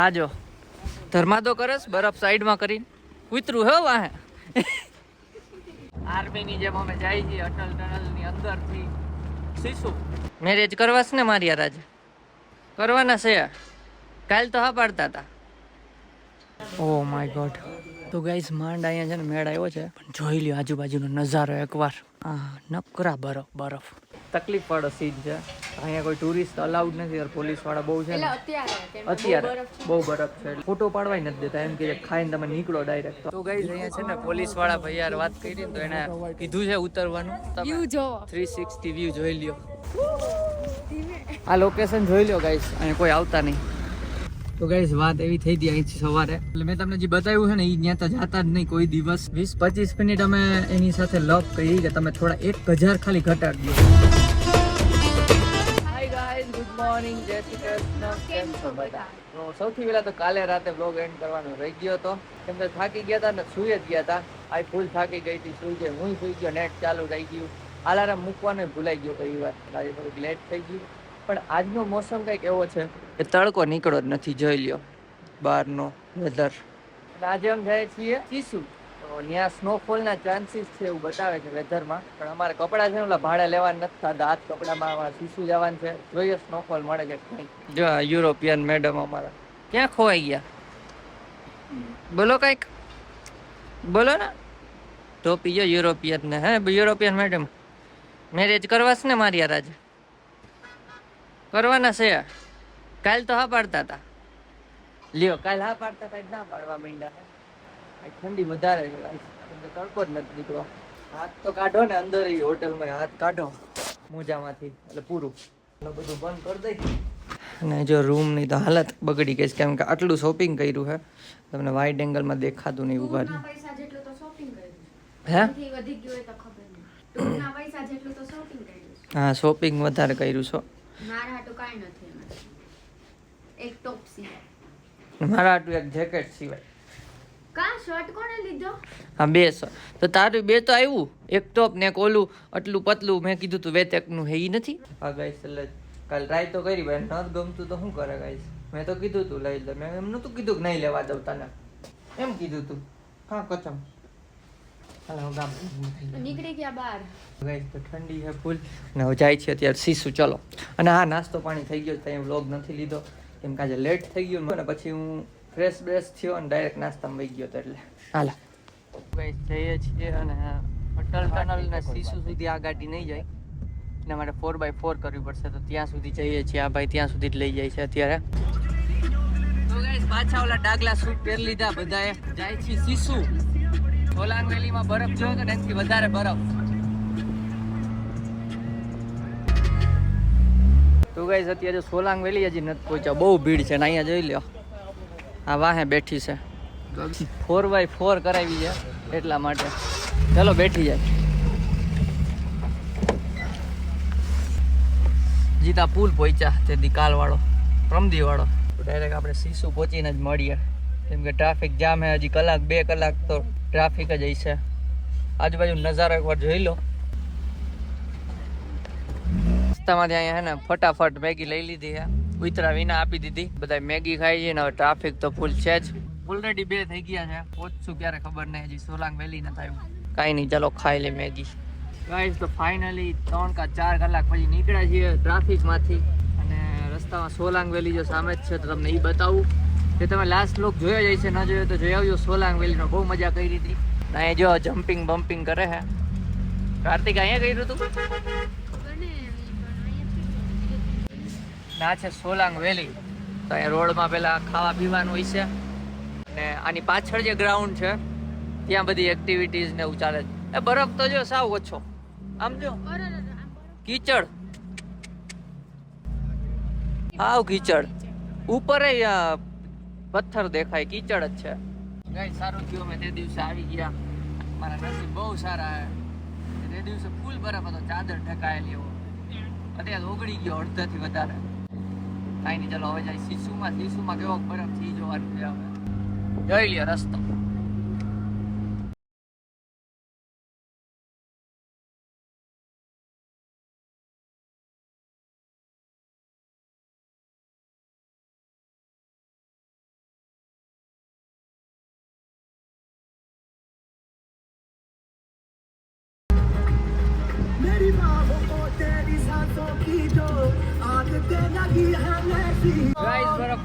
આજો ધર્માદો કરસ બરફ સાઈડમાં કરીને ઉતરું હે વાહે આર્મી ની જેમ અમે જાય છીએ અટલ ટનલ ની અંદર થી શીશુ મેરેજ કરવાસ ને મારી યાર આજે કરવાના છે કાલ તો હા પાડતા હતા ઓ માય ગોડ તો ગાઈસ માંડ અહીંયા છે ને મેળ આવ્યો છે પણ જોઈ લ્યો આજુબાજુનો નજારો એકવાર નકરા બરફ બરફ તકલીફ પડે સીન છે અહીંયા કોઈ ટુરિસ્ટ અલાઉડ નથી પોલીસ વાળા બહુ છે અત્યારે બહુ બરફ છે ફોટો પાડવાય નથી દેતા એમ કે ખાઈને તમે નીકળો ડાયરેક્ટ તો ગાઈસ અહીંયા છે ને પોલીસ વાળા ભાઈ યાર વાત કરી ને તો એને કીધું છે ઉતરવાનું વ્યૂ જોવો 360 વ્યૂ જોઈ લ્યો આ લોકેશન જોઈ લ્યો ગાઈસ અહીંયા કોઈ આવતા નહીં તો ગાઈસ વાત એવી થઈ હતી અહીંથી સવારે એટલે મેં તમને જે બતાવ્યું છે ને એ ત્યાં તો જાતા જ નહીં કોઈ દિવસ 20-25 મિનિટ અમે એની સાથે લપ કરી કે તમે થોડા 1000 ખાલી ઘટાડજો હાય ગાઈસ ગુડ મોર્નિંગ જય શ્રી કૃષ્ણ કેમ છો બધા તો સૌથી પહેલા તો કાલે રાતે વ્લોગ એન્ડ કરવાનો રહી ગયો હતો કેમ કે થાકી ગયા હતા ને સુઈ જ ગયા હતા આ ફૂલ થાકી ગઈ હતી સુઈ ગઈ હું સુઈ ગયો નેટ ચાલુ રહી ગયું અલાર્મ મૂકવાનું ભૂલાઈ ગયો કઈ વાર આજે થોડુંક લેટ થઈ ગયું પણ આજનો મોસમ કંઈક એવો છે કે તડકો નીકળો જ નથી જોઈ લ્યો બહારનો વેધર આજે અમે જાય છીએ શીશુ તો ત્યાં સ્નોફોલના ચાન્સીસ છે એવું બતાવે છે વેધરમાં પણ અમારે કપડાં છે ને ઓલા ભાડે લેવા નથી થતા આ જ કપડામાં અમારે શીશુ જવાનું છે જોઈએ સ્નોફોલ મળે કે નહીં જો યુરોપિયન મેડમ અમારા ક્યાં ખોવાઈ ગયા બોલો કંઈક બોલો ને ટોપી જો યુરોપિયન ને હે યુરોપિયન મેડમ મેરેજ કરવાસ ને મારી યાર આજે કરવાના છે કાલ તો હા પાડતા હતા લ્યો કાલ હા પાડતા હતા ના પાડવા માંડ્યા ઠંડી વધારે છે તડકો જ નથી નીકળો હાથ તો કાઢો ને અંદર હોટલમાં હાથ કાઢો મોજામાંથી એટલે પૂરું બધું બંધ કરી દઈ અને જો રૂમની તો હાલત બગડી ગઈ છે કેમ કે આટલું શોપિંગ કર્યું છે તમને વાઇડ એંગલમાં દેખાતું નહીં ઉભા હે હા શોપિંગ વધારે કર્યું છો મારા હાટુ એક જેકેટ સિવાય હા બે તો તારું બે તો આવ્યું એક ટોપ ને એક ઓલું આટલું પતલું મેં કીધું તું વેતેકનું હે ઈ નથી હા ગાઈસ એટલે કાલ ટ્રાય તો કરી ભાઈ ન ગમતું તો શું કરે ગાઈસ મેં તો કીધું તું લઈ લે મેં એમ નતું કીધું કે નહીં લેવા દઉં તને એમ કીધું તું હા કચમ નીકળી ગયા બહાર ગાઈસ તો ઠંડી છે ફૂલ ને હવે જાય છે અત્યારે શીશુ ચલો અને હા નાસ્તો પાણી થઈ ગયો ત્યાં વ્લોગ નથી લીધો કેમ કે આજે લેટ થઈ ગયું ને પછી હું ફ્રેશ બ્રેશ થયો અને ડાયરેક્ટ નાસ્તામાં વહી ગયો તો એટલે હાલા ગાઈસ જઈએ છીએ અને અટલ ટનલ ને શીશુ સુધી આ ગાડી નહીં જાય એટલે મારે 4x4 કરવી પડશે તો ત્યાં સુધી જઈએ છીએ આ ભાઈ ત્યાં સુધી જ લઈ જાય છે અત્યારે તો ગાઈસ પાછા ઓલા ડાગલા સૂટ પહેરી લીધા બધાએ જાય છે શીશુ સોલાંગ વેલીમાં બરફ જોયો તો એનાથી વધારે બરફ તો ગાઈસ અત્યારે સોલાંગ વેલી હજી નથી પહોંચ્યા બહુ ભીડ છે ને અહીંયા જોઈ લ્યો આ વાહે બેઠી છે 4x4 કરાવી છે એટલા માટે ચાલો બેઠી જાય જીતા પુલ પહોંચ્યા તે દિકાલ વાળો પ્રમદી વાળો ડાયરેક્ટ આપણે શીશુ પહોંચીને જ મળીએ કેમ કે ટ્રાફિક જામ હે હજી કલાક 2 કલાક તો ટ્રાફિક જ હશે આજુબાજુ નજારો એકવાર જોઈ લો રસ્તામાંથી અહીંયા હે ને ફટાફટ મેગી લઈ લીધી હે ઉતરા વિના આપી દીધી બધા મેગી ખાઈ છે ને હવે ટ્રાફિક તો ફૂલ છે જ ઓલરેડી 2 થઈ ગયા છે પહોંચશું ક્યારે ખબર નહીં હજી સોલાંગ વેલી નથી આવ્યું કાંઈ નહીં ચાલો ખાઈ લે મેગી ગાઈસ તો ફાઇનલી 3 કે 4 કલાક પછી નીકળ્યા છીએ ટ્રાફિકમાંથી અને રસ્તામાં સોલાંગ વેલી જો સામે જ છે તો તમને એ બતાવું કે તમે લાસ્ટ લોક જોયા જાય છે ન જોયો તો જોઈ આવજો સોલાંગ વેલીનો બહુ મજા કરી હતી અહીંયા જો જમ્પિંગ બમ્પિંગ કરે હે કાર્તિક અહીંયા કર્યું હતું ના છે સોલાંગ વેલી તો અહીંયા રોડમાં પેલા ખાવા પીવાનું હોય છે અને આની પાછળ જે ગ્રાઉન્ડ છે ત્યાં બધી એક્ટિવિટીઝ ને એવું ચાલે છે એ બરફ તો જો સાવ ઓછો આમ જો કીચડ હાવ કીચડ ઉપર પથ્થર દેખાય કીચડ જ છે ગાઈસ સારું થયું મેં તે દિવસે આવી ગયા મારા નસીબ બહુ સારા તે દિવસે ફૂલ બરફ હતો ચાદર ઢકાયેલી એવો અત્યારે ઓગળી ગયો અડધાથી વધારે કાંઈ નહીં ચાલો હવે જાય શીશુમાં કેવો બરફ થઈ જોવાનું છે હવે જોઈ લ્યો રસ્તો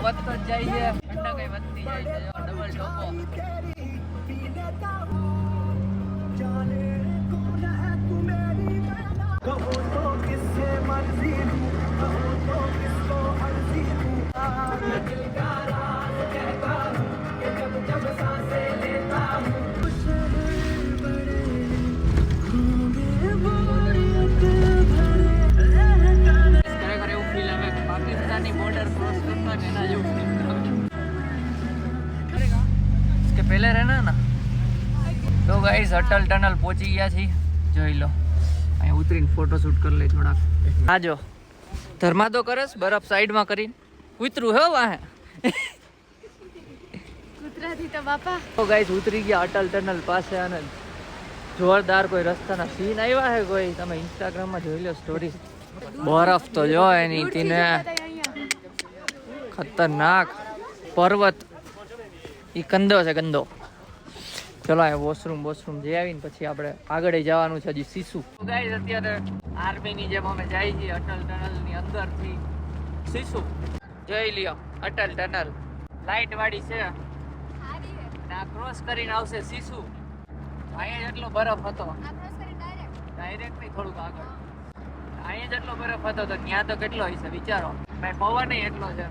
વધતો જ જાય છે, ઠંડક વધતી જાય છે. જો ડબલ ટોપો. बॉर्डर क्रॉस करता है ना जो इसके पहले रहना ना. तो गाइस अटल टनल पहुंची गया छी. જોઈ લો અહીં ઉતરીને ફોટો શૂટ કરી લે થોડાક. આ જો ધર્માદો કરસ બરફ સાઈડમાં કરીને ઉતરું હે વાહે કુતરાથી તો બાપા. તો ગાઈસ ઉતરી ગયા અટલ ટનલ પાસે અને જોરદાર કોઈ રસ્તાના સીન આવ્યા હે કોઈ. તમે ઇન્સ્ટાગ્રામમાં જોઈ લો સ્ટોરી. બરફ તો જો એની તીને ખતરનાક પર્વત. ઈ કંદો છે ગંદો. ચલો આ વોશરૂમ જે આવીને પછી આપણે આગળ જવાનું છે હજી સીસુ. ગાઈસ અત્યારે આર્મીની જેમ અમે જાય છીએ અટલ ટનલની અંદરથી સીસુ. જોઈ લ્યો અટલ ટનલ લાઈટ વાળી છે અને આ ક્રોસ કરીને આવશે સીસુ. અહીંયા જેટલો બરફ હતો ડાયરેક્ટ નહીં થોડુંક આગળ. અહીંયા જેટલો બરફ હતો તો ત્યાં તો કેટલો હશે વિચારો. ભાઈ પવન એટલો છે.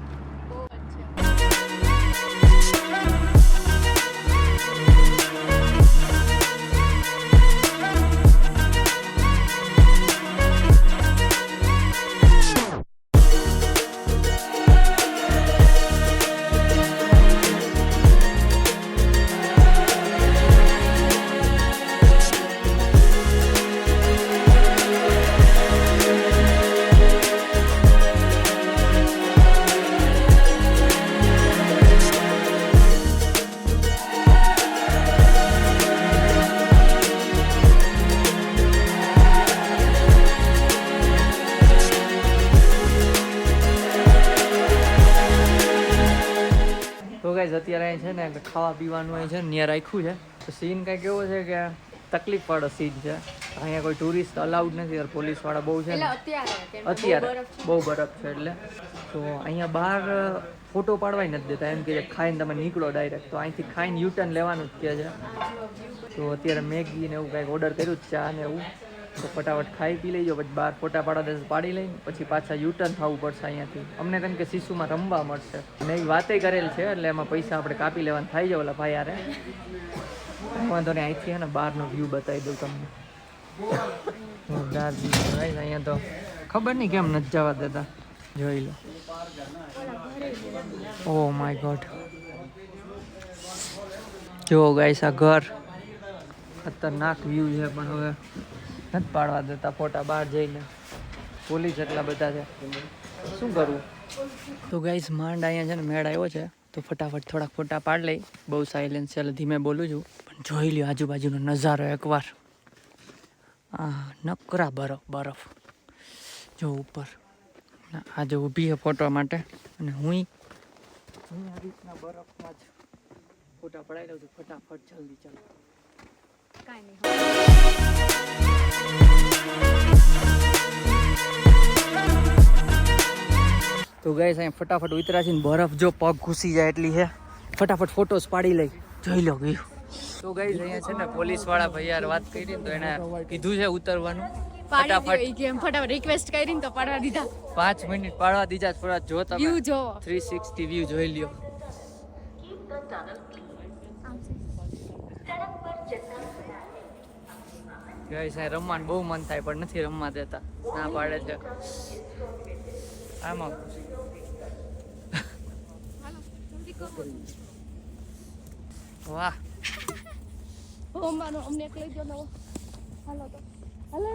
અત્યારે અહીં છે ને ખાવા પીવાનું અહીં છે ને ત્યાં રાખ્યું છે. તો સીન કંઈક એવો છે કે તકલીફ વાળો સીન છે. અહીંયા કોઈ ટુરિસ્ટ અલાઉડ નથી. પોલીસ વાળા બહુ છે ને અત્યારે બહુ બરફ છે એટલે. તો અહીંયા બહાર ફોટો પાડવાય નથી દેતા. એમ કે ખાઈને તમે નીકળો ડાયરેક્ટ. તો અહીંથી ખાઈને યુટર્ન લેવાનું જ કહે છે. તો અત્યારે મેગી ને એવું કંઈક ઓર્ડર કર્યું જ ચા ને એવું. તો ફટાફટ ખાઈ પી લેજો. પછી બહાર ફોટા પાડવા દેશે પાડી લઈને પછી પાછા યુટર્ન થવું પડશે અહીંયાથી. અમને કેમ કે સીસુમાં રમવા મળશે અને એવી વાતે કરેલ છે એટલે એમાં પૈસા આપણે કાપી લેવાનું થાય છે. ઓલા ભાઈ યારે વાંધો નહીં. અહીંથી છે ને બહારનો વ્યૂ બતાવી દઉં તમને. અહીંયા તો ખબર નહીં કેમ નથી જવા દેતા. જોઈ લો. Oh my god. જો ગાઈસ આ ઘર ખતરનાક વ્યૂ છે પણ હવે નથી પાડવા દેતા ફોટા બહાર જઈને. પોલીસ એટલા બધા છે શું કરવું. તો ગાઈસ માંડ અહીંયા છે ને મેળ આવ્યો છે તો ફટાફટ થોડાક ફોટા પાડ લઈ. બહુ સાયલેન્સ છે એટલે ધીમે બોલું છું પણ જોઈ લ્યો આજુબાજુનો નજારો એકવાર. નકરા બરફ જો ઉપર. આજે ઊભી છે ફોટો માટે અને હું આ રીતના બરફમાં જ ફોટા પડાવી લઉં છું ફટાફટ જલ્દી ચાલો. તો ગાઈસ અહીં ફટાફટ ઉતરા છે ને બરફ જો પગ ઘૂસી જાય એટલી છે. ફટાફટ ફોટોસ પાડી લઈ. જોઈ લો ગયું. તો ગાઈસ અહીંયા છે ને પોલીસ વાળા ભાઈ યાર વાત કરી તો એને કીધું છે ઉતરવાનું. ફટાફટ રિક્વેસ્ટ કરીને તો પાડવા દીધા. 5 મિનિટ પાડવા દીધા. થોડા જો તમે વ્યૂ જો 360 વ્યૂ જોઈ લ્યો. ગાઈસ અહીં રમવાનું બહુ મન થાય પણ નથી રમવા દેતા. ના પાડે છે. આમાં વાહ હોમવાનો અમને એક લઈ જો નવો. હાલો તો હાલો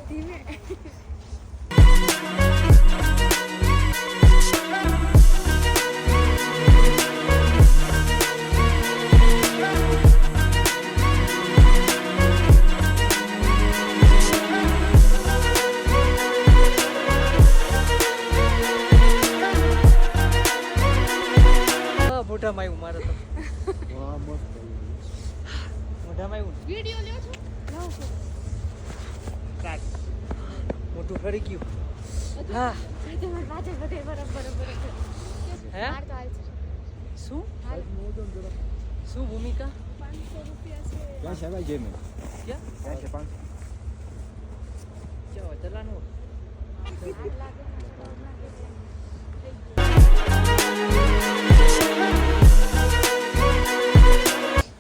ધીમે. મોઢામાં આવ્યું મારે તો. મોઢામાં આવ્યું. વિડિયો લ્યો છો? મોઢું ફરી ગયું. હા તે માર વાજે બધે બરાબર હે હાલ તો હાલ છે. શું હાલ શું ભૂમિકા 500 રૂપિયા છે. क्या है भाई जेब में क्या क्या है 500 क्या हुआ चलानो હાલ લાગે મને તો હમણાં કે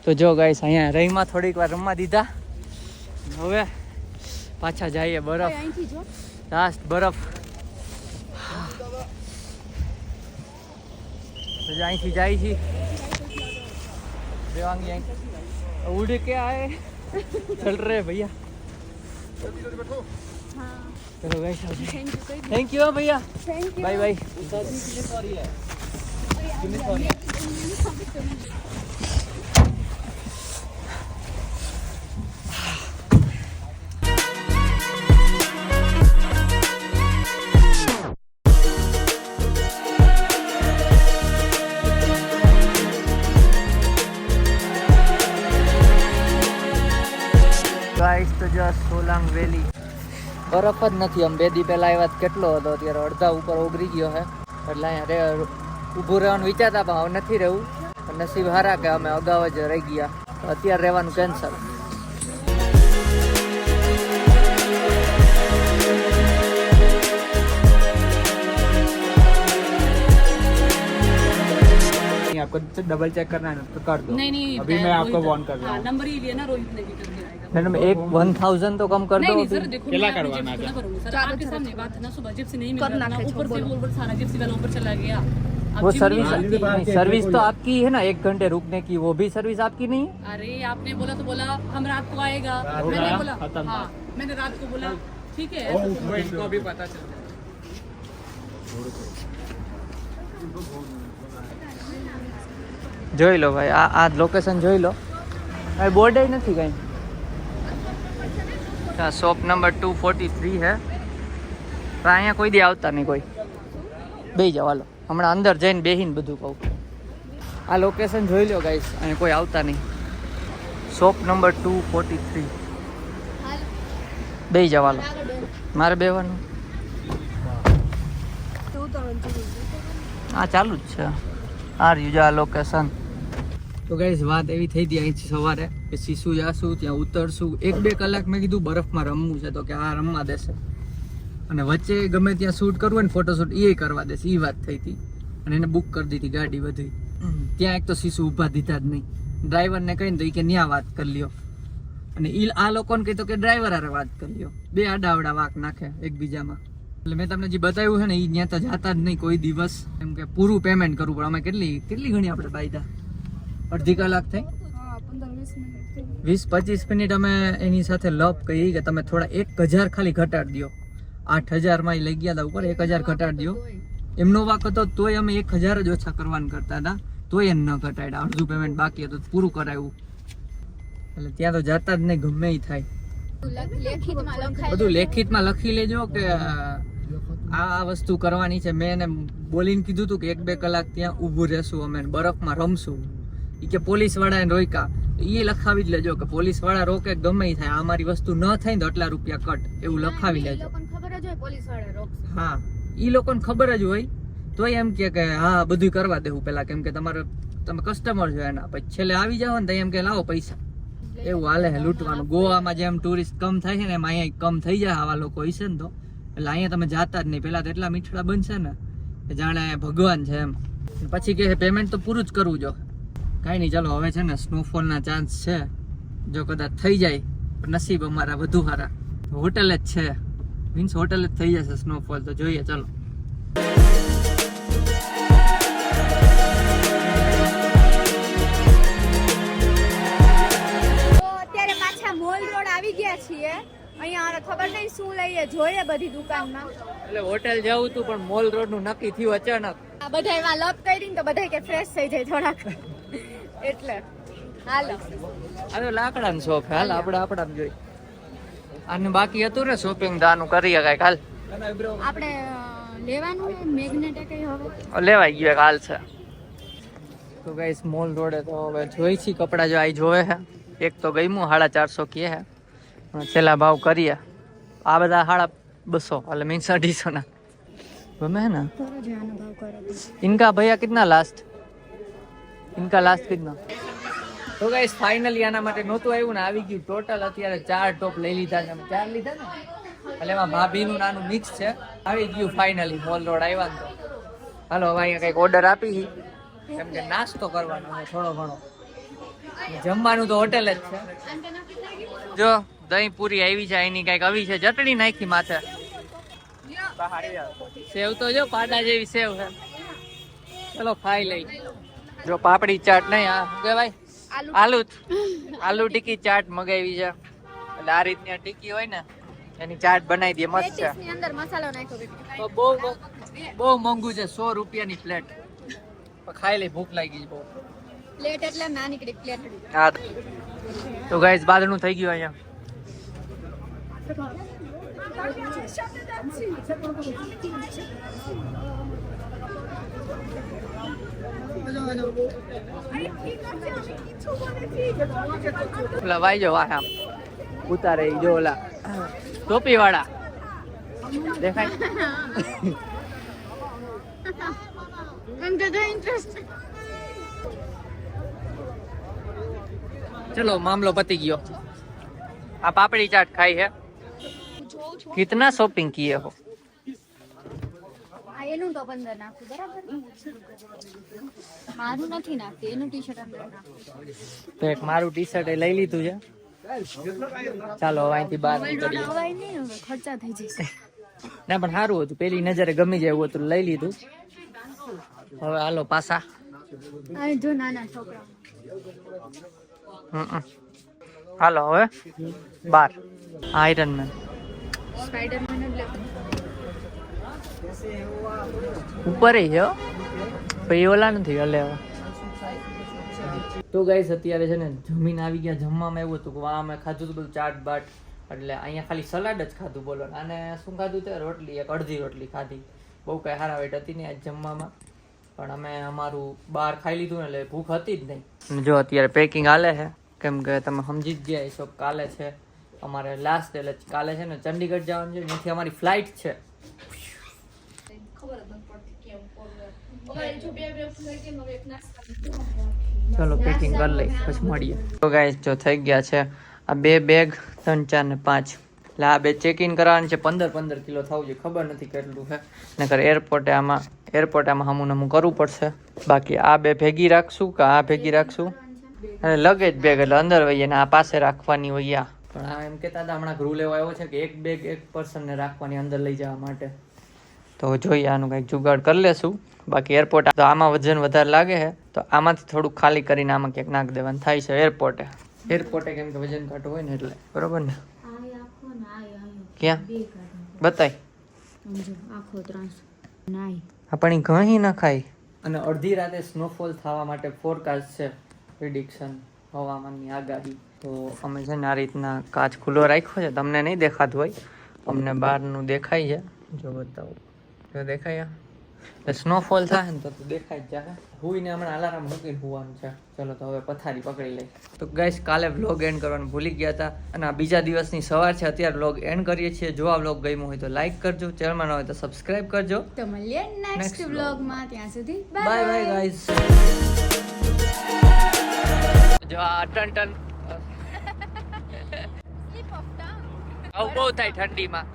તો જો ગાઈસ અહીંયા રહીમાં થોડીક વાર રમવા દીધા હવે પાછા જઈએ બરફ અહીંથી જો લાસ્ટ બરફ તો જો અહીંથી જાય છે देवांगी અહીં उड़ के आए चल रहे भैया હા चलो गाइस થેન્ક યુ કહી દે थैंक यू भैया thank you bye bye guys તો જો સોલાંગ વેલી બરફ જ નથી આમ બે દી પહેલા આવ્યા કેટલો હતો અત્યારે અડધા ઉપર ઓગરી ગયો છે એટલે અહીંયા ઊભું રહેવાનું વિચારતા પણ હવે નથી રહેવું પણ નસીબ હારા કે અમે અગાઉ જ રહી ગયા અત્યારે રહેવાનું કેન્સલ आपको डबल चेक करना है ना तो कर दो नहीं अभी मैं आपको वार्न कर रहा हाँ हूँ नंबर ही लिया ना रोहित ने भी करके आएगा मैडम एक 1000 तो कम कर नहीं दो नहीं सर देखो केला मैं अपनी करवाना जिप्सी था। ना करूँगी सर आपके सामने बात है ना सुबह जिप्सी नहीं मिल कर रहा नाखे ना छो, ऊपर से बोलो। ऊपर सारा जिप्सी वाला ऊपर चला गया अब वो जिम सर्विस नहीं आती। नहीं, सर्विस तो आपकी है ना 1 घंटे रुकने की वो भी सर्विस आपकी नहीं है अरे आपने बोला तो बोला हम रात को आएगा रात को मैंने आया, बोला खत्म हाँ मैंने रात को बोला ठीक है वो इनको भी पता चल जाए જોઈ લો ભાઈ આ લોકેશન જોઈ લો હવે બોર્ડ નથી કઈ શોપ નંબર 243 है પણ અહીંયા કોઈ દી આવતા નહીં કોઈ બેસી જાવ હાલો હમણાં અંદર જઈને બેહીને બધું કહું આ લોકેશન જોઈ લો ગાઈસ અહીંયા કોઈ આવતા નહીં શોપ નંબર 243 હાલ બેસી જાવ હાલો આગળ બે મારે બેવાનું તો ઉતરવાનું છે આ ચાલુ જ છે આ રહ્યું છે આ લોકેશન તો ગાઈસ વાત એવી થઈ હતી અહીંથી સવારે કે શીશુ જાશું ત્યાં ઉતરશું 1-2 કલાક મેં કીધું બરફમાં રમવું છે તો કે આ રમવા દેશે અને વચ્ચે ગમે ત્યાં શૂટ કરવું હોય ને ફોટોશૂટ એ કરવા દેશે એ વાત થઈ હતી અને એને બુક કરી દીધી ગાડી બધી ત્યાં એક તો શીશુ ઊભા દીધા જ નહીં ડ્રાઈવરને કહીને તો એ કે ન્યા વાત કરી લ્યો અને આ લોકોને કહી તો કે ડ્રાઈવર હારે વાત કરી લ્યો બે આડાવડા વાક નાખે એકબીજામાં એટલે મેં તમને જે બતાવ્યું છે ને એ ત્યાં તો જાતા જ નહીં કોઈ દિવસ એમ કે પૂરું પેમેન્ટ કરવું પડે અમે કેટલી ઘણી આપણે બાયદા અડધી કલાક થઈ હા 15-20 મિનિટ થઈ 20-25 મિનિટ અમે એની સાથે લપ કહી કે તમે થોડા 1000 ખાલી ઘટાડી દો 8000 માં લઈ ગયા હતા ઉપર 1000 ઘટાડી દો એમનો વાક હતો તોય અમે 1000 જ ઓછા કરવાનું કરતા હતા તોય એને ન ઘટાડ્યા અડધું પેમેન્ટ બાકી હતું પૂરું કરાવ્યું એટલે ત્યાં તો જાતા જ નહીં ગમે એ થાય લેખિતમાં લખાય બધું લેખિતમાં લખી લેજો કે આ વસ્તુ કરવાની છે મેં એને બોલીને કીધું હતું કે 1-2 કલાક ત્યાં ઊભું રહેશું અમે બરફમાં રમશું એ કે પોલીસ વાળાને રોક્યા એ લખાવી જ લેજો કે પોલીસ વાળા રોકે ગમે ઈ થાય આ મારી વસ્તુ ન થાય ને તો આટલા રૂપિયા કટ એવું લખાવી લેજો લોકોને ખબર જ હોય પોલીસ વાળા રોકશે હા એ લોકોને ખબર જ હોય તોય એમ કે હા બધું કરવા દેવું પેલા કેમ કે તમે કસ્ટમર છો એના પછી છેલ્લે આવી જાવ ને તો એમ કે લાવો પૈસા એવું હાલે છે લૂંટવાનું ગોવામાં જેમ ટુરિસ્ટ કમ થાય છે ને એમ અહીંયા કમ થઈ જાય આવા લોકો હશે ને તો એટલે અહીંયા તમે જાતા જ નહીં પેલા તો એટલા મીઠડા બનશે ને કે જાણે ભગવાન છે એમ પછી કહે પેમેન્ટ તો પૂરું જ કરવું જો કાંઈ નહીં ચાલો હવે છે ને સ્નોફોલના ચાન્સ છે જો કદાચ થઈ જાય નસીબ અમારા વધુ સારા હોટલ જ છે મીન્સ હોટલ જ થઈ જશે સ્નોફોલ તો જોઈએ ચલો તો અત્યારે પાછા મોલ રોડ આવી ગયા છીએ અહીંયા હવે ખબર નહીં શું લઈએ જોઈએ બધી દુકાનમાં એટલે હોટેલ જવું હતું પણ મોલ રોડ નું નક્કી થયું અચાનક આ બધા એમાં લપ કરી ને તો બધા કે ફ્રેશ થઈ જાય થોડાક એટલે હાલો આ તો લાકડાનો શોખ હાલ આપણે આપણામાં જોઈ આને બાકી હતું ને શોપિંગ દાનું કરીએ કાંઈક હાલ આપણે લેવાનું મેગ્નેટ કઈ હવે લેવાઈ ગયું એક હાલ છે તો ગાઈસ મોલ રોડે તો હવે જોઈ છી કપડા જો આઈ જોવે છે એક તો ગઈમું 450 કહે છે પણ છેલ્લા ભાવ કરીએ આ બધા 250 એટલે મીન્સ 250 ના गमे है ना थोड़ा ध्यान भाव करो इनका भैया कितना लास्ट इनका लास्ट कितना તો ગાઈસ ફાઇનલી આના માટે નહોતું આવ્યું ને આવી ગયું ટોટલ અત્યારે 4 ટોપ લઈ લીધા છે અમે 4 લીધા ને એટલે એમાં ભાભીનું નાનું મિક્સ છે આવી ગયું ફાઇનલી મોલ રોડ આવ્યા ને તો હાલો હવે અહીંયા કંઈક ઓર્ડર આપી કેમ કે નાસ્તો કરવાનો છે થોડો ઘણો જમવાનું તો હોટેલ જ છે જો દહીં પૂરી આવી છે એની કંઈક આવી છે ચટણી નાખી માથે સેવ તો જો પાડા જેવી સેવ છે ચલો ખાઈ લઈ જો પાપડી ચાટ નહીં આ શું કહેવાય આલુ ટીકી ચાટ મગાવી છે એટલે આ રીતની ટીકી હોય ને એની ચાટ બનાવી દે મસ્ત છે ની અંદર મસાલો નાખ્યો તો બહુ મોંઘું છે 100 રૂપિયાની પ્લેટ ખાઈ લઈ ભૂખ લાગી છે બહુ પ્લેટ એટલે નાની કડી પ્લેટ હા તો ગાઈસ બાદનું થઈ ગયું અહીંયા ઓલા ભાઈ જો વાહ આમ ઉતારે ઈ જો ઓલા ટોપી વાળા દેખાય चलो मामलो पति गयो आप पापड़ी चाट खाई है कितना शॉपिंग किए हो આ એનું તો 15 નાખું બરાબર મારું નથી નાખતી એનું ટી-શર્ટ અંદર નાખું તો એક મારું ટી-શર્ટ એ લઈ લીધું છે ચાલો હવે અહીંથી બહાર નીકળીએ હવાય નહીં હવે ખર્ચા થઈ જશે ના પણ સારું હતું પેલી નજરે ગમી જાય એવું હતું લઈ લીધું હવે હાલો પાછા આ જો નાના છોકરા હાલો હવે બાર આયરન મેન સ્પાઈડરમેન એટલે ઉપર હે પછી ઓલા નથી હલે હવે તો ગાઈસ અત્યારે છે ને જમીન આવી ગયા જમવામાં એવું હતું કે આ અમે ખાધું હતું બધું ચાટ બાટ એટલે અહીંયા ખાલી સલાડ જ ખાધું બોલો અને શું ખાધું તે રોટલી એક અડધી રોટલી ખાધી બહુ કઈ હારા વેટ હતી નહીં આજ જમવામાં પણ અમે અમારું બહાર ખાઈ લીધું ને એટલે ભૂખ હતી જ નહીં અને જો અત્યારે પેકિંગ હાલે છે કેમ કે તમે સમજી જ ગયા છો કાલે છે અમારે લાસ્ટ એટલે કાલે છે ને ચંડીગઢ જવાનું છે ત્યાંથી અમારી ફ્લાઇટ છે ચલો પેકિંગ કરી લઈ પછી મળીએ તો ગાઈસ જો થઈ ગયા છે આ 2 બેગ 3 4 ને 5 એટલે આ બે ચેક ઇન કરવાનું છે 15 કિલો થવું જોઈએ ખબર નથી કેટલું છે નકર એરપોર્ટે આમાં હમું કરવું પડશે બાકી આ બે ભેગી રાખશું કે આ ભેગી રાખશું અને લગેજ બેગ એટલે અંદર વહીએ ને આ પાસે રાખવાની હોય આ પણ આ એમ કહેતા હતા હમણાં રૂલ એવો આવ્યો છે કે એક બેગ એક પર્સનને રાખવાની અંદર લઈ જવા માટે તો જોઈએ આનું કંઈક જુગાડ કરી લેશું બાકી એરપોર્ટ તો આમાં વજન વધારે લાગે છે તો આમાંથી થોડુંક ખાલી કરીને આમાં ક્યાંક નાખ દેવાનું થાય છે એરપોર્ટે કેમ કે વજન કાંટો હોય ને એટલે બરોબર ને ક્યાં બતાય આપણી ઘણી ના ખાય અને અડધી રાતે સ્નોફોલ થવા માટે ફોરકાસ્ટ છે પ્રિડિક્શન હવામાનની આગાહી તો અમે છે ને આ રીતના કાચ ખુલ્લો રાખ્યો છે તમને નહીં દેખાતું હોય અમને બહારનું દેખાય છે જો બતાવું જો દેખાય સ્નોફોલ થાય ને તો દેખાય જ જાય હુઈને હમણાં અલાર્મ મૂકીને હોવાનું છે ચલો તો હવે પથારી પકડી લઈ તો ગાઈસ કાલે વ્લોગ એન્ડ કરવાનું ભૂલી ગયા હતા અને આ બીજા દિવસની સવાર છે અત્યારે વ્લોગ એન્ડ કરીએ છીએ જો આ વ્લોગ ગમ્યો હોય તો લાઈક કરજો ચેનલમાં ન હોય તો સબસ્ક્રાઇબ કરજો તો મળીએ નેક્સ્ટ વ્લોગમાં ત્યાં સુધી બાય બાય ગાઈસ જો આ ટન આવું બહુ થાય ઠંડીમાં